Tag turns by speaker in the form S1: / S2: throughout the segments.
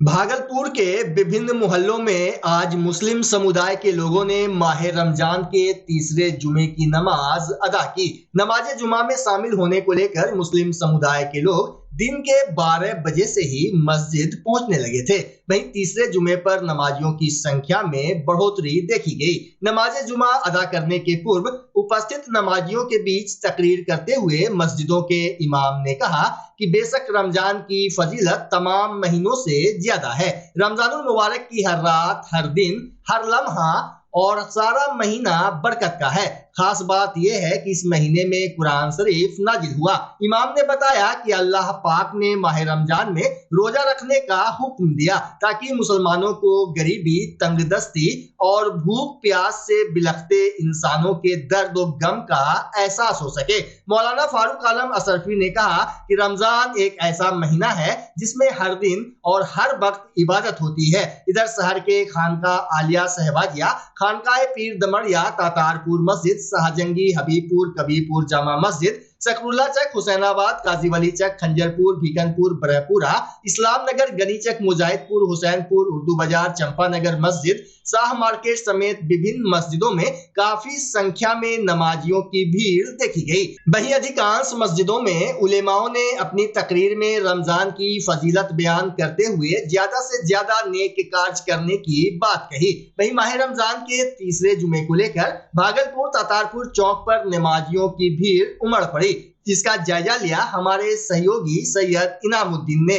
S1: भागलपुर के विभिन्न मोहल्लों में आज मुस्लिम समुदाय के लोगों ने माह रमजान के तीसरे जुमे की नमाज अदा की। नमाज जुमा में शामिल होने को लेकर मुस्लिम समुदाय के लोग दिन के 12 बजे से ही मस्जिद पहुंचने लगे थे। वहीं तीसरे जुमे पर नमाजियों की संख्या में बढ़ोतरी देखी गई। नमाज जुमा अदा करने के पूर्व उपस्थित नमाजियों के बीच तकरीर करते हुए मस्जिदों के इमाम ने कहा कि बेशक रमजान की फजीलत तमाम महीनों से ज्यादा है। रमजानुल मुबारक की हर रात, हर दिन, हर लम्हा और सारा महीना बरकत का है। खास बात यह है कि इस महीने में कुरान शरीफ नाजिल हुआ। इमाम ने बताया कि अल्लाह पाक ने माह रमजान में रोजा रखने का हुक्म दिया ताकि मुसलमानों को गरीबी, तंगदस्ती और भूख प्यास से बिलखते इंसानों के दर्द और गम का एहसास हो सके। मौलाना फारूक आलम असरफी ने कहा कि रमजान एक ऐसा महीना है जिसमें हर दिन और हर वक्त इबादत होती है। इधर शहर के खानकाह आलिया सहबाजिया, खानकाह पीर दमड़िया, तातारपुर मस्जिद, शाहजंगी, हबीबपुर, कबीरपुर जामा मस्जिद, सकरुल्ला चक, हुसैनाबाद, काजी वली चक, खंजरपुर, भीकनपुर, बरहपुरा, इस्लाम नगर, गनी चक, मुजाहिदपुर, हुसैनपुर, उर्दू बाजार, चंपानगर मस्जिद, शाह मार्केट समेत विभिन्न मस्जिदों में काफी संख्या में नमाजियों की भीड़ देखी गई। वहीं अधिकांश मस्जिदों में उलेमाओं ने अपनी तकरीर में रमजान की फजीलत बयान करते हुए ज्यादा से ज्यादा नेक कार्य करने की बात कही। वहीं माह रमजान के तीसरे जुमे को लेकर भागलपुर तातारपुर चौक पर नमाजियों की भीड़ उमड़ पड़ी, जिसका जायजा लिया हमारे सहयोगी सैयद इनामुद्दीन ने।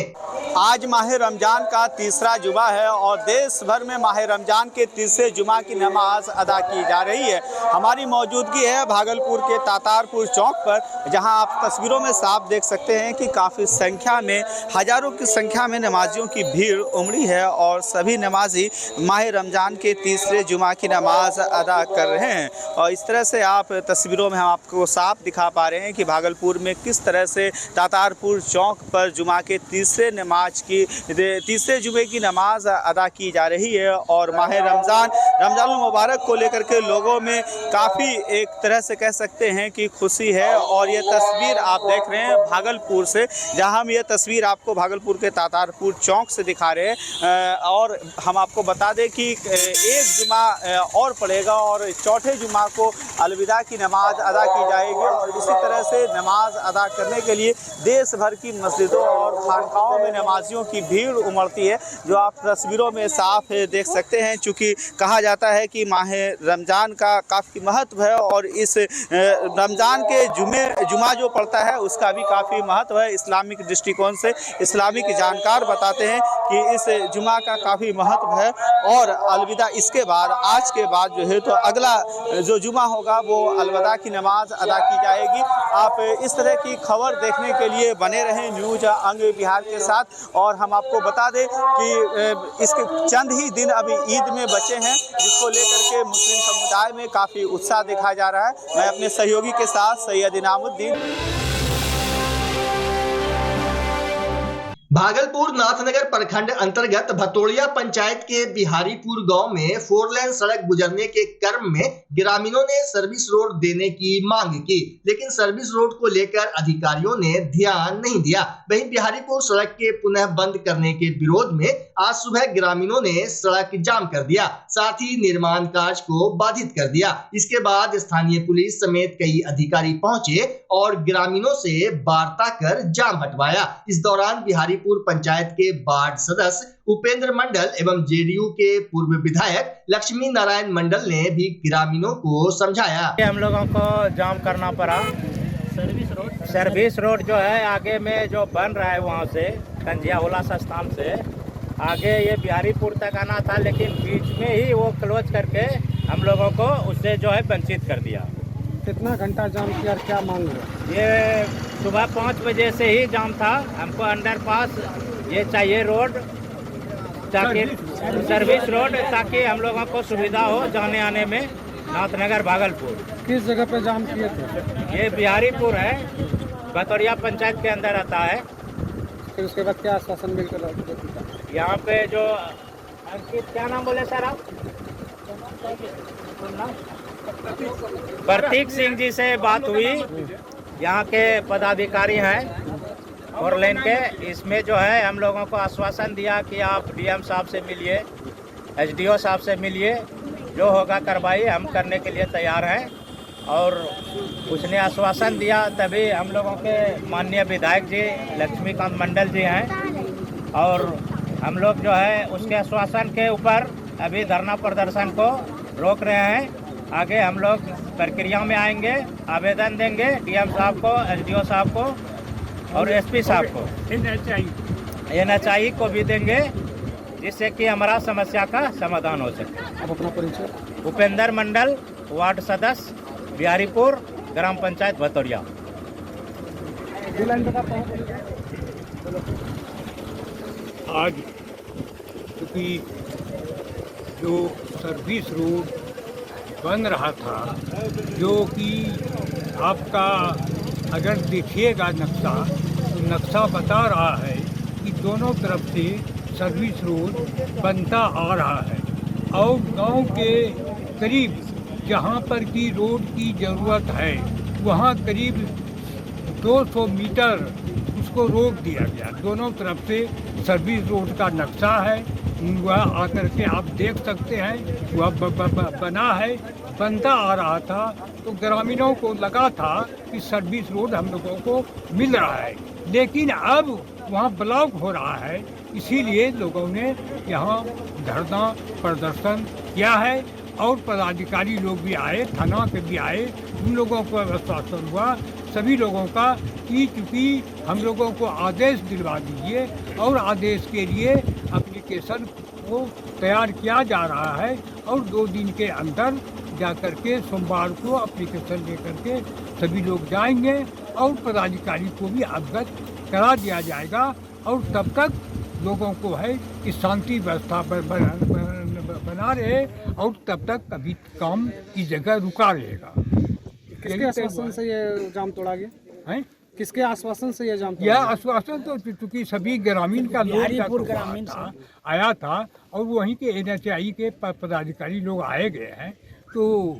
S2: आज माह रमजान का तीसरा जुमा है और देश भर में माह रमजान के तीसरे जुमा की नमाज अदा की जा रही है। हमारी मौजूदगी है भागलपुर के तातारपुर चौक पर, जहां आप तस्वीरों में साफ देख सकते हैं कि काफ़ी संख्या में, हजारों की संख्या में नमाजियों की भीड़ उमड़ी है और सभी नमाजी माह रमजान के तीसरे जुमा की नमाज अदा कर रहे हैं। और इस तरह से आप तस्वीरों में हम आपको साफ दिखा पा रहे हैं कि भागलपुर में किस तरह से तातारपुर चौक पर जुमा के तीसरे जुमे की नमाज अदा की जा रही है। और माह रमजानुल मुबारक को लेकर के लोगों में काफ़ी एक तरह से कह सकते हैं कि खुशी है। और ये तस्वीर आप देख रहे हैं भागलपुर से, जहां हम ये तस्वीर आपको भागलपुर के तातारपुर चौक से दिखा रहे हैं। और हम आपको बता दें कि एक जुमा और पड़ेगा और चौथे जुमा को अलविदा की नमाज अदा की जाएगी। और इसी तरह से नमाज अदा करने के लिए देश भर की मस्जिदों और खानकाहों में नमाजियों की भीड़ उमड़ती है, जो आप तस्वीरों में साफ देख सकते हैं। चूँकि कहा जाता है कि माह रमज़ान का काफ़ी महत्व है और इस रमज़ान के जुमा जो पड़ता है उसका भी काफ़ी महत्व है। इस्लामिक दृष्टिकोण से इस्लामिक जानकार बताते हैं कि इस जुमा का काफ़ी महत्व है। और अलविदा इसके बाद, आज के बाद जो है तो अगला जो जुमा होगा वो अलविदा की नमाज अदा की जाएगी। आप इस तरह की खबर देखने के लिए बने रहें न्यूज़ अंग बिहार के साथ। और हम आपको बता दें कि इसके चंद ही दिन अभी ईद में बचे हैं, जिसको लेकर के मुस्लिम समुदाय में काफ़ी उत्साह देखा जा रहा है। मैं अपने सहयोगी के साथ सैयद इनामुद्दीन।
S1: भागलपुर नाथनगर प्रखंड अंतर्गत भतोड़िया पंचायत के बिहारीपुर गांव में 4 लेन सड़क गुजरने के क्रम में ग्रामीणों ने सर्विस रोड देने की मांग की, लेकिन सर्विस रोड को लेकर अधिकारियों ने ध्यान नहीं दिया। वहीं बिहारीपुर सड़क के पुनः बंद करने के विरोध में आज सुबह ग्रामीणों ने सड़क जाम कर दिया, साथ ही निर्माण कार्य को बाधित कर दिया। इसके बाद स्थानीय पुलिस समेत कई अधिकारी पहुंचे और ग्रामीणों से वार्ता कर जाम हटवाया। इस दौरान बिहारीपुर पंचायत के वार्ड सदस्य उपेंद्र मंडल एवं जेडीयू के पूर्व विधायक लक्ष्मी नारायण मंडल ने भी ग्रामीणों को समझाया।
S3: हम लोगों को जाम करना पड़ा। सर्विस रोड जो है आगे में जो बन रहा है, वहाँ से कंजिया होला स्थान से आगे ये बिहारीपुर तक आना था, लेकिन बीच में ही वो क्लोज करके हम लोगों को उससे जो है वंचित कर दिया।
S4: कितना घंटा जाम किया, क्या मांग है?
S3: ये सुबह 5 बजे से ही जाम था। हमको अंडरपास ये चाहिए रोड, ताकि सर्विस रोड, ताकि हम लोगों को सुविधा हो जाने आने में नाथनगर भागलपुर।
S4: किस जगह पे जाम किए थे?
S3: ये बिहारीपुर है, भतोड़िया पंचायत के अंदर आता है।
S4: फिर उसके बाद क्या आश्वासन मिलकर
S3: यहाँ पे जो अंकित, क्या नाम बोले सर आप? प्रतीक सिंह जी से बात हुई, यहाँ के पदाधिकारी हैं। 4 लेन के। इसमें जो है हम लोगों को आश्वासन दिया कि आप डीएम साहब से मिलिए, एसडीओ साहब से मिलिए, जो होगा कार्रवाई हम करने के लिए तैयार हैं। और उसने आश्वासन दिया, तभी हम लोगों के माननीय विधायक जी लक्ष्मीकांत मंडल जी हैं और हम लोग जो है उसके आश्वासन के ऊपर अभी धरना प्रदर्शन को रोक रहे हैं। आगे हम लोग प्रक्रिया में आएंगे, आवेदन देंगे डीएम साहब को, एसडीओ साहब को और एसपी साहब को, एनएचआई को भी देंगे, जिससे कि हमारा समस्या का समाधान हो सके।
S4: अब अपना परिचय।
S3: उपेंद्र मंडल, वार्ड सदस्य, बिहारीपुर, ग्राम पंचायत भतौरिया।
S5: आज क्योंकि जो सर्विस रोड बन रहा था, जो कि आपका अगर देखिएगा नक्शा, तो नक्शा बता रहा है कि दोनों तरफ से सर्विस रोड बनता आ रहा है और गांव के करीब जहां पर की रोड की ज़रूरत है वहां करीब 200 मीटर उसको रोक दिया गया। दोनों तरफ से सर्विस रोड का नक्शा है, वह आकर के आप देख सकते हैं, वह बना है, बनता आ रहा था। तो ग्रामीणों को लगा था कि सर्विस रोड हम लोगों को मिल रहा है, लेकिन अब वहाँ ब्लॉक हो रहा है। इसीलिए लोगों ने यहाँ धरना प्रदर्शन किया है और पदाधिकारी लोग भी आए, थाना के भी आए। उन लोगों को आश्वासन हुआ सभी लोगों का कि चूँकि हम लोगों को आदेश दिलवा दीजिए और आदेश के लिए एप्लीकेशन को तैयार किया जा रहा है और 2 दिन के अंदर जाकर के सोमवार को एप्लीकेशन लेकर के सभी लोग जाएंगे और पदाधिकारी को भी अवगत करा दिया जाएगा और तब तक लोगों को है कि शांति व्यवस्था बना रहे और तब तक कभी काम की जगह रुका रहेगा।
S4: किसके आश्वासन से ये जाम तोड़ा गया है? किसके आश्वासन से ये जाम तोड़ा
S5: यह
S4: गया?
S5: आश्वासन तो चूँकि सभी ग्रामीण का लोग आया था और वहीं के एनएचआई के पदाधिकारी लोग आए गए हैं, तो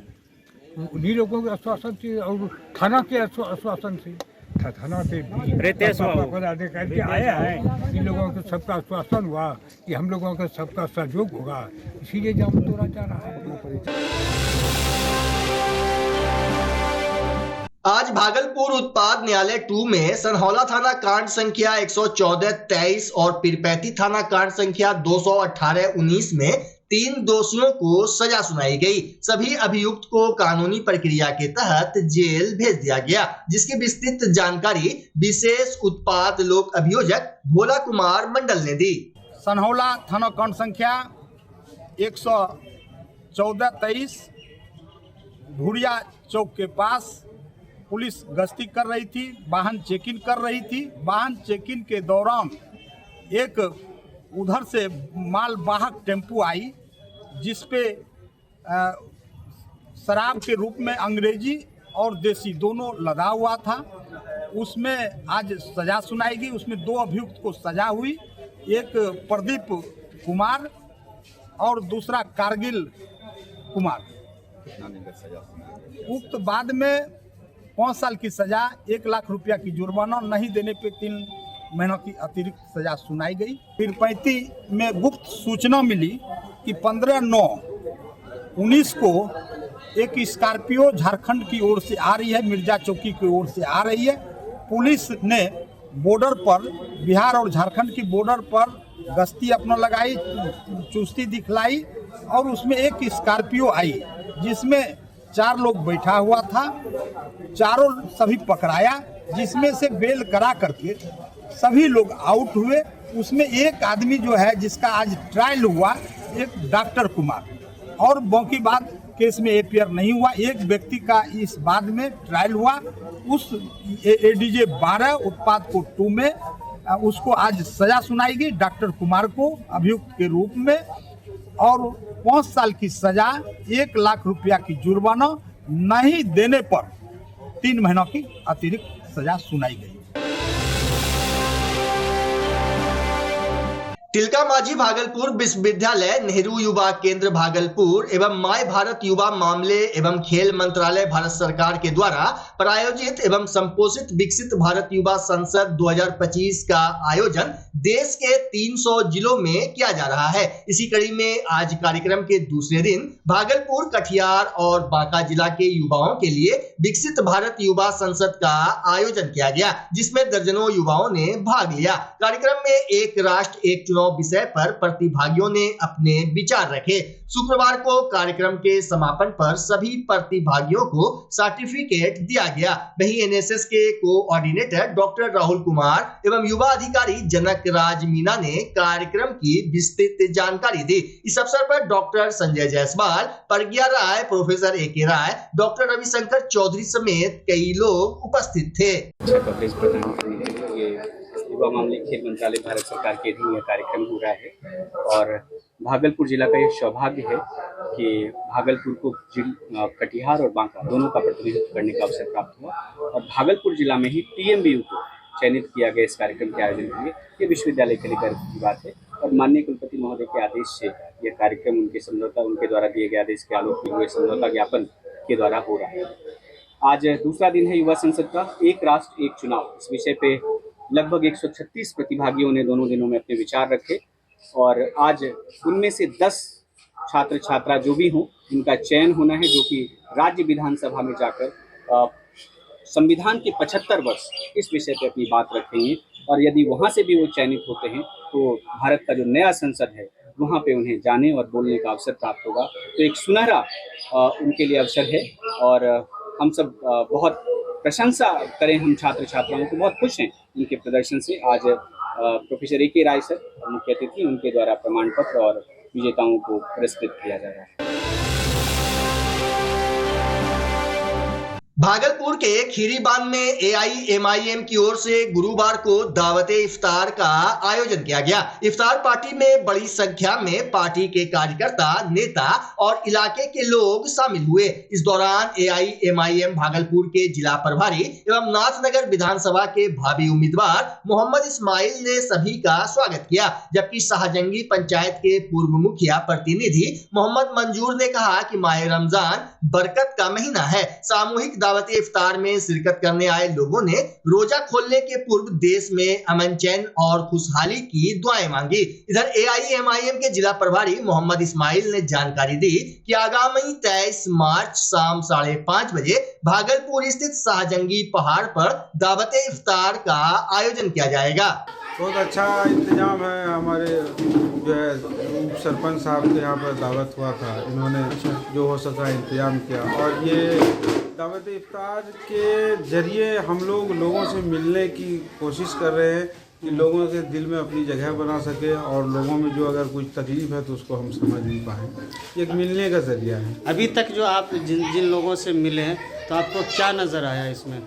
S5: उन्हीं लोगों के आश्वासन से और थाना के आश्वासन से थाना पे पदाधिकारी आए हैं। इन लोगों को सबका आश्वासन हुआ कि हम लोगों का सबका सहयोग होगा, इसीलिए जाम तोड़ा जा रहा है।
S1: आज भागलपुर उत्पाद न्यायालय 2 में सनहौला थाना कांड संख्या 114-23 और पीरपैंती थाना कांड संख्या 218-19 में 3 दोषियों को सजा सुनाई गई। सभी अभियुक्त को कानूनी प्रक्रिया के तहत जेल भेज दिया गया, जिसकी विस्तृत जानकारी विशेष उत्पाद लोक अभियोजक भोला कुमार मंडल ने दी।
S6: सनहौला थाना कांड संख्या 114-23 भूरिया चौक के पास पुलिस गश्ती कर रही थी, वाहन चेकिंग कर रही थी। वाहन चेकिंग के दौरान एक उधर से मालवाहक टेम्पू आई, जिस पे शराब के रूप में अंग्रेजी और देसी दोनों लदा हुआ था। उसमें आज सजा सुनाई गई। उसमें 2 अभियुक्त को सजा हुई, एक प्रदीप कुमार और दूसरा कारगिल कुमार। उक्त बाद में 5 साल की सजा, 1 लाख रुपया की जुर्माना, नहीं देने पे 3 महीनों की अतिरिक्त सजा सुनाई गई। पीरपैंती में गुप्त सूचना मिली कि 15/9/19 को एक स्कॉर्पियो झारखंड की ओर से आ रही है, मिर्जा चौकी की ओर से आ रही है। पुलिस ने बॉर्डर पर, बिहार और झारखंड की बॉर्डर पर गश्ती अपना लगाई, चुस्ती दिखलाई और उसमें एक स्कॉर्पियो आई जिसमें 4 लोग बैठा हुआ था। चारों सभी पकड़ाया, जिसमें से बेल करा करके सभी लोग आउट हुए। उसमें एक आदमी जो है जिसका आज ट्रायल हुआ, एक डॉक्टर कुमार, और बाकी बात केस में एपीआर नहीं हुआ। एक व्यक्ति का इस बाद में ट्रायल हुआ, उस एडीजे 12 उत्पाद को 2 में उसको आज सजा सुनाई गई, डॉक्टर कुमार को अभियुक्त के रूप में, और 5 साल की सजा, 1 लाख रुपया की जुर्माना, नहीं देने पर 3 महीनों की अतिरिक्त सजा सुनाई गई।
S1: तिलका मांझी भागलपुर विश्वविद्यालय, नेहरू युवा केंद्र भागलपुर एवं माय भारत युवा मामले एवं खेल मंत्रालय भारत सरकार के द्वारा प्रायोजित एवं संपोषित विकसित भारत युवा संसद 2025 का आयोजन देश के 300 जिलों में किया जा रहा है। इसी कड़ी में आज कार्यक्रम के दूसरे दिन भागलपुर, कटिहार और बांका जिला के युवाओं के लिए विकसित भारत युवा संसद का आयोजन किया गया, जिसमें दर्जनों युवाओं ने भाग लिया। कार्यक्रम में एक राष्ट्र एक चुनाव विषय पर प्रतिभागियों ने अपने विचार रखे। शुक्रवार को कार्यक्रम के समापन पर सभी प्रतिभागियों को सर्टिफिकेट दिया गया। वहीं एनएसएस के कोऑर्डिनेटर डॉक्टर राहुल कुमार एवं युवा अधिकारी जनक राज मीना ने कार्यक्रम की विस्तृत जानकारी दी। इस अवसर पर डॉक्टर संजय जायसवाल, प्रज्ञा राय, प्रोफेसर AK राय, डॉक्टर रविशंकर चौधरी समेत कई लोग उपस्थित थे।
S7: युवा मामले खेल मंत्रालय भारत सरकार के अधीन यह कार्यक्रम हो रहा है और भागलपुर जिला का यह सौभाग्य है कि भागलपुर को कटिहार और बांका दोनों का प्रतिनिधित्व करने का अवसर प्राप्त हुआ और भागलपुर जिला में ही TMBU को चयनित किया गया इस कार्यक्रम के आयोजन के लिए। ये विश्वविद्यालय के लिए गर्व की बात है और माननीय कुलपति महोदय के आदेश से यह कार्यक्रम उनके द्वारा दिए गए आदेश के आलोक में हुए समझौता ज्ञापन के द्वारा हो रहा है। आज दूसरा दिन है युवा संसद का, एक राष्ट्र एक चुनाव। इस विषय पे लगभग 136 प्रतिभागियों ने दोनों दिनों में अपने विचार रखे और आज उनमें से 10 छात्र छात्रा जो भी हों उनका चयन होना है, जो कि राज्य विधानसभा में जाकर संविधान के 75 वर्ष इस विषय पे अपनी बात रखेंगे और यदि वहाँ से भी वो चयनित होते हैं तो भारत का जो नया संसद है वहाँ पे उन्हें जाने और बोलने का अवसर प्राप्त होगा। तो एक सुनहरा उनके लिए अवसर है और हम सब बहुत प्रशंसा करें, हम छात्र छात्राओं को बहुत खुश हैं उनके प्रदर्शन से। आज प्रोफेसर AK राय सर मुख्य अतिथि, उनके द्वारा प्रमाण पत्र और विजेताओं को पुरस्कृत किया जा रहा है।
S1: भागलपुर के खीरीबांध में AIMIM की ओर से गुरुवार को दावते इफ्तार का आयोजन किया गया। इफ्तार पार्टी में बड़ी संख्या में पार्टी के कार्यकर्ता, नेता और इलाके के लोग शामिल हुए। इस दौरान AIMIM भागलपुर के जिला प्रभारी एवं नाथनगर विधानसभा के भावी उम्मीदवार मोहम्मद इस्माइल ने सभी का स्वागत किया, जबकि शाहजंगी पंचायत के पूर्व मुखिया प्रतिनिधि मोहम्मद मंजूर ने कहा कि माह रमजान बरकत का महीना है। सामूहिक दावती इफ्तार में शिरकत करने आए लोगों ने रोजा खोलने के पूर्व देश में अमन, चैन और खुशहाली की दुआएं मांगी। इधर AIMIM के जिला प्रभारी मोहम्मद इस्माइल ने जानकारी दी कि आगामी 23 मार्च शाम 5:30 बजे भागलपुर स्थित शाहजंगी पहाड़ पर दावते इफ्तार का आयोजन किया जाएगा।
S8: बहुत अच्छा इंतजाम है। हमारे जो है सरपंच साहब के यहाँ पर दावत हुआ था, इन्होंने जो हो सका इंतजाम किया और ये दावत इफ्तार के जरिए हम लोगों से मिलने की कोशिश कर रहे हैं कि लोगों के दिल में अपनी जगह बना सके और लोगों में जो अगर कुछ तकलीफ है तो उसको हम समझ नहीं पाएँ। एक मिलने का जरिया है।
S4: अभी तक जो आप जिन लोगों से मिले हैं तो आपको क्या नज़र आया, इसमें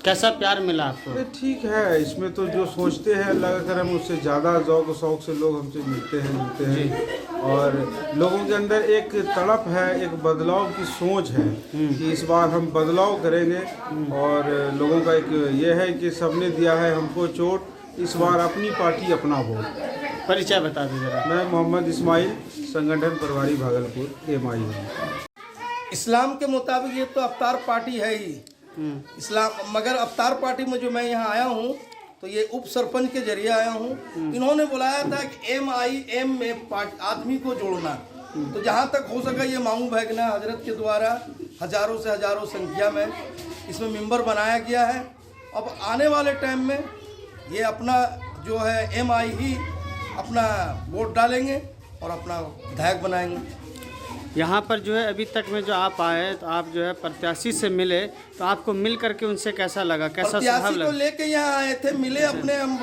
S4: कैसा प्यार मिला आपको?
S8: ठीक है, इसमें तो जो सोचते हैं अल्लाह का करम, उससे ज़्यादा शौक से लोग हमसे मिलते हैं और लोगों के अंदर एक तड़प है, एक बदलाव की सोच है कि इस बार हम बदलाव करेंगे और लोगों का एक ये है कि सबने दिया है हमको चोट, इस बार अपनी पार्टी अपना वोट।
S4: परिचय बता दीजिए।
S8: मैं मोहम्मद इस्माइल, संगठन प्रभारी भागलपुर AIMIM।
S9: इस्लाम के मुताबिक ये तो अफ्तार पार्टी है ही इस्लाम, मगर अफ्तार पार्टी में जो मैं यहाँ आया हूँ तो ये उप सरपंच के जरिए आया हूँ। इन्होंने बुलाया था कि MIM में आदमी को जोड़ना, तो जहाँ तक हो सका ये मामू भैगना हजरत के द्वारा हजारों से हजारों संख्या में इसमें मेंबर बनाया गया है। अब आने वाले टाइम में ये अपना जो है MI ही अपना वोट डालेंगे और अपना विधायक बनाएंगे।
S4: यहाँ पर जो है अभी तक में जो आप आए तो आप जो है प्रत्याशी से मिले, तो आपको मिल करके उनसे कैसा लगा, कैसा स्वभाव लगा?
S9: को लेके यहाँ आए थे, मिले अपने हम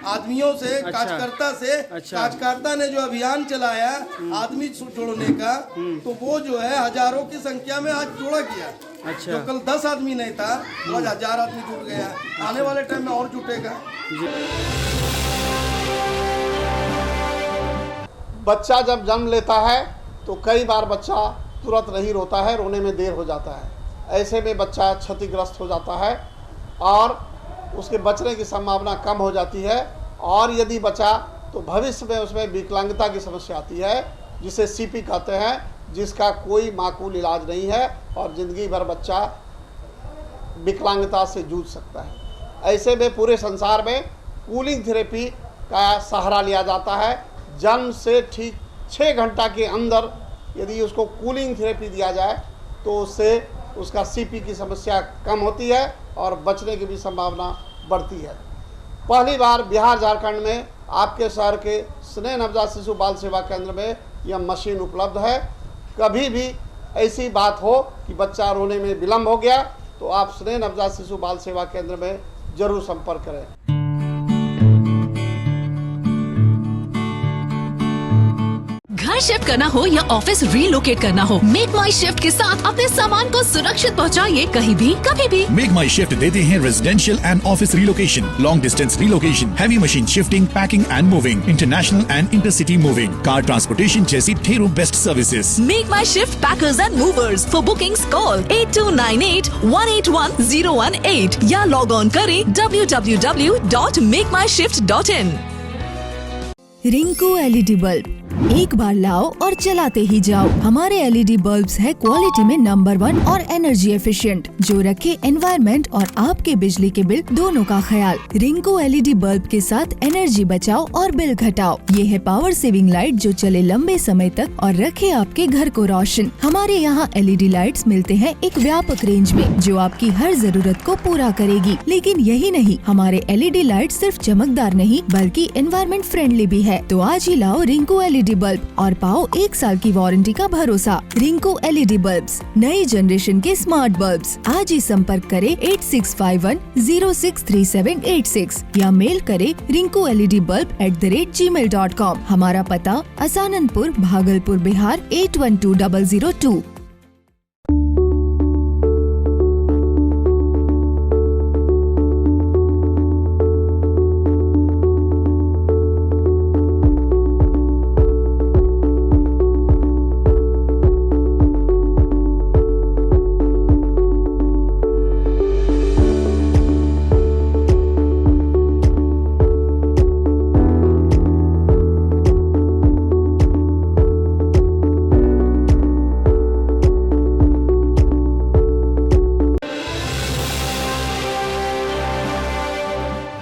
S9: आदमियों से, कार्यकर्ता से। कार्यकर्ता ने जो अभियान चलाया आदमी जोड़ने का, तो वो जो है हजारों की संख्या में आज जोड़ा गया।
S4: अच्छा,
S9: जो कल 10 आदमी नहीं था आज 1000 आदमी जुट गया। आने वाले टाइम में और जुटेगा।
S10: बच्चा जब जन्म लेता है तो कई बार बच्चा तुरंत नहीं रोता है, रोने में देर हो जाता है। ऐसे में बच्चा क्षतिग्रस्त हो जाता है और उसके बचने की संभावना कम हो जाती है और यदि बचा तो भविष्य में उसमें विकलांगता की समस्या आती है, जिसे सीपी कहते हैं, जिसका कोई माकूल इलाज नहीं है और ज़िंदगी भर बच्चा विकलांगता से जूझ सकता है। ऐसे में पूरे संसार में कूलिंग थेरेपी का सहारा लिया जाता है। जन्म से ठीक 6 घंटा के अंदर यदि उसको कूलिंग थेरेपी दिया जाए तो उससे उसका सीपी की समस्या कम होती है और बचने की भी संभावना बढ़ती है। पहली बार बिहार झारखंड में आपके शहर के स्नेह नवजात शिशु बाल सेवा केंद्र में यह मशीन उपलब्ध है। कभी भी ऐसी बात हो कि बच्चा रोने में विलम्ब हो गया तो आप स्नेह नवजात शिशु बाल सेवा केंद्र में जरूर संपर्क करें।
S11: घर शिफ्ट करना हो या ऑफिस रीलोकेट करना हो, मेक माई शिफ्ट के साथ अपने सामान को सुरक्षित पहुंचाइए कहीं भी कभी भी।
S12: मेक माई शिफ्ट देते हैं residential and office relocation, long distance relocation, heavy machine shifting, packing and moving, international and intercity moving, car transportation जैसी ढेरों best services.
S11: Make my shift packers and movers. For bookings call 8298-181-018 या log on करें www.makemyshift.in।
S13: Rinku LED bulb, एक बार लाओ और चलाते ही जाओ। हमारे एलईडी बल्ब्स है क्वालिटी में नंबर 1 और एनर्जी एफिशिएंट, जो रखे एनवायरनमेंट और आपके बिजली के बिल दोनों का ख्याल। रिंकू एलईडी बल्ब के साथ एनर्जी बचाओ और बिल घटाओ। ये है पावर सेविंग लाइट जो चले लंबे समय तक और रखे आपके घर को रोशन। हमारे यहाँ एलईडी लाइट्स मिलते हैं एक व्यापक रेंज में, जो आपकी हर जरूरत को पूरा करेगी। लेकिन यही नहीं, हमारे एलईडी लाइट सिर्फ चमकदार नहीं बल्कि एनवायरनमेंट फ्रेंडली भी है। तो आज ही लाओ रिंकू एलईडी बल्ब और पाओ 1 साल की वारंटी का भरोसा। रिंकू एलईडी बल्ब्स, नई जनरेशन के स्मार्ट बल्ब्स। आज ही संपर्क करें 8651063786 या मेल करें rinkooledbulb@gmail.com। हमारा पता असाननपुर, भागलपुर, बिहार 812002।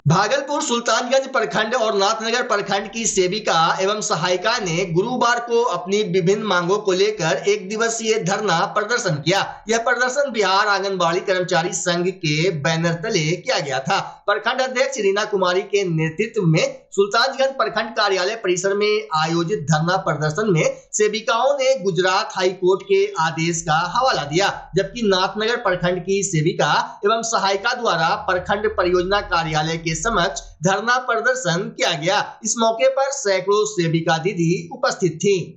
S1: भागलपुर सुल्तानगंज प्रखंड और नाथनगर प्रखंड की सेविका एवं सहायिका ने गुरुवार को अपनी विभिन्न मांगों को लेकर 1 दिवसीय धरना प्रदर्शन किया। यह प्रदर्शन बिहार आंगनबाड़ी कर्मचारी संघ के बैनर तले किया गया था। प्रखंड अध्यक्ष रीना कुमारी के नेतृत्व में सुल्तानगंज प्रखंड कार्यालय परिसर में आयोजित धरना प्रदर्शन में सेविकाओं ने गुजरात हाई कोर्ट के आदेश का हवाला दिया, जबकि नाथनगर प्रखंड की सेविका एवं सहायिका द्वारा प्रखंड परियोजना कार्यालय के समक्ष धरना प्रदर्शन किया गया। इस मौके पर सैकड़ों सेविका दीदी उपस्थित थी।